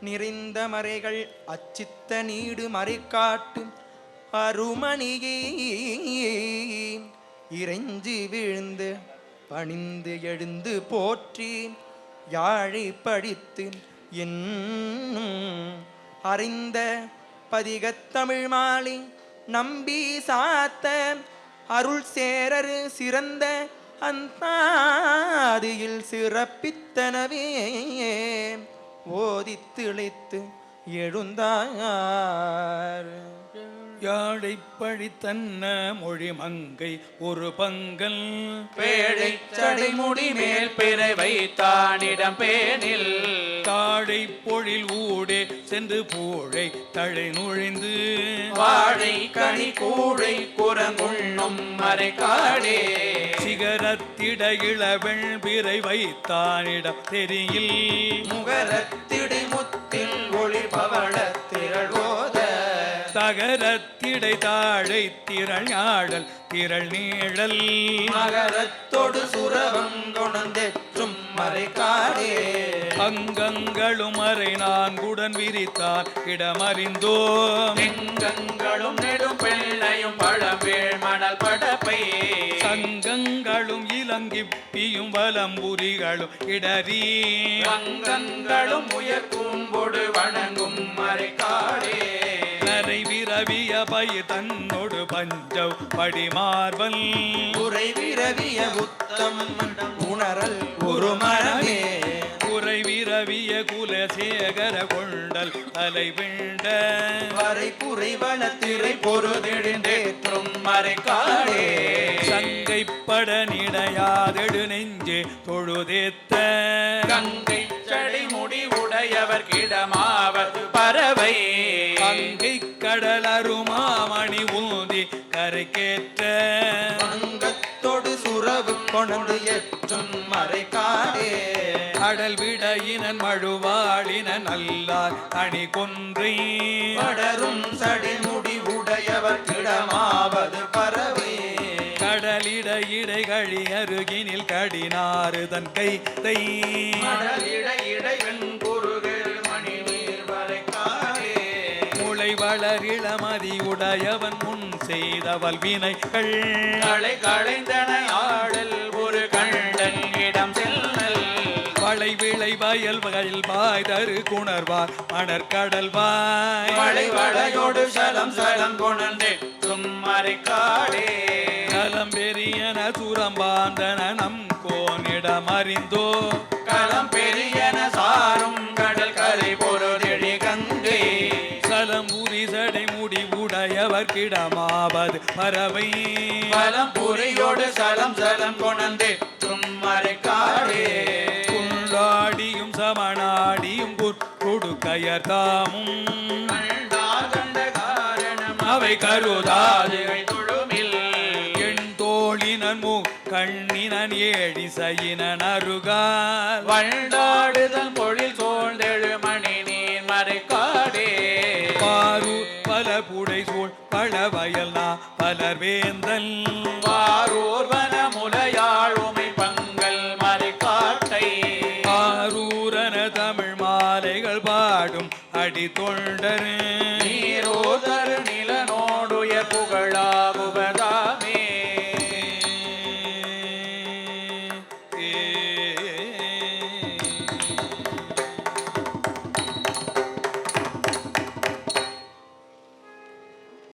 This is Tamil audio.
நிறைந்த மறைகள் அச்சித்த நீடு மறைக்காட்டு அருமணியே இறைஞ்சி விழுந்து பணிந்து எழுந்து போற்றி யாழை படித்து என்னும் அறிந்த பதிகத்தமிழ் மாலை நம்பி சாத்த அருள் சேரரு சிறந்த அந்தாதியில் சிறப்பித்தனவே ஓதித்திழைத்து எழுந்தார். யாழை பழித்தன்ன மொழி மங்கை ஒரு பங்கல் பேழை சடைமுடி மேல் பிறை வைத்தானிடம் பேனில் தாழை பொழில் ஊடே சென்று பூழை தழை நுழைந்து வாழை கனி கூழை குரங்குண்ணும் மறைக்காடே சிகரத்திட இளவெள் பிறை வைத்தானிடம் தெரியில் முகரத்திடை முத்தில் ஒளி பவள திரள்வோத தகரத்திடை தாழை திரள் ஆடல் திரள் நீழல் மகரத்தொடு சுரவம் கொணந்தெற்றும் மறைக்காடே அங்கங்களும் அறை நான்குடன் விரித்தான் இடமறிந்தோ எங்கங்களும் நெடும் பெண்ணையும் பழவேள் மணல் படப்பை சங்கங்களும் இலங்கிப்பியும் வலம்புரிகளும் இடறி அங்கங்களும் உயர்கூம்பொடு வணங்கும் மறைக்காடே நரை விரவிய பயிர் தன்னோடு பஞ்சவ் படிமார்பல் உரை விரவிய உத்தம் உணரல் ஒரு மரமே குறை விரவிய குலசேகர கொண்டல் அலை விண்ட வரை குறைவன திரை பொருதெழுந்தேற்றும் மறைக்காடே சங்கைப்பட நிடையாதெடு நெஞ்சே தொழுதேத்த கங்கை சடை முடி உடையவர் கிடமாவது பறவை கங்கை கடல் அருமாமணி ஊதி கரைக்கேற்ற அங்கத்தோடு சுரவு கொணந்து ஏற்றும் மறைக்காடே கடல் விடையினன் மழுவாளினன் அல்லார் அணி கொன்றை படரும் சடைமுடி உடையவர் கிடமாவது பறவை கடலிட இடைகழி அருகினில் கடினாறு தன் கை தை முளை வளரிளமதி உடையவன் முன் செய்தவல் வினைகள் களைந்தன ஆடல் ஒரு கண்டன் இடம் செல்லல் வளை விளை வயல் வயல் வாய் தரு குணர்வார் மணற்கடல் வாய் மழை வளையோடு சலம் சலம் கொணந்தெற்றும் மறைக்காடே கலம் பெரியன சுரம்பாந்தன நம் கோனிடம் அறிந்தோ களம் பெரியன சாரும் கடல் கரை பொருதெழி கங்கை சலம் உரி சடை முடி உடையவர் கிடமாவது பறவை பலம் புரியோடு சலம் சலம் கொணந்தெற்றும் மறைக்காடே குண்டாடியும் சமணாடியும் கொடுக்கையர் தாமும் கண்ட காரணம் அவை கருதாதுகள் கண்ணினன் ஏழிசையினன் அருகால் வண்டாடுதல் பொழில் சோழ்ந்தெழு மணி நீர் மறைக்காடே பாரு பல புடை சூழ் பல வயல் பலர் வேந்தல்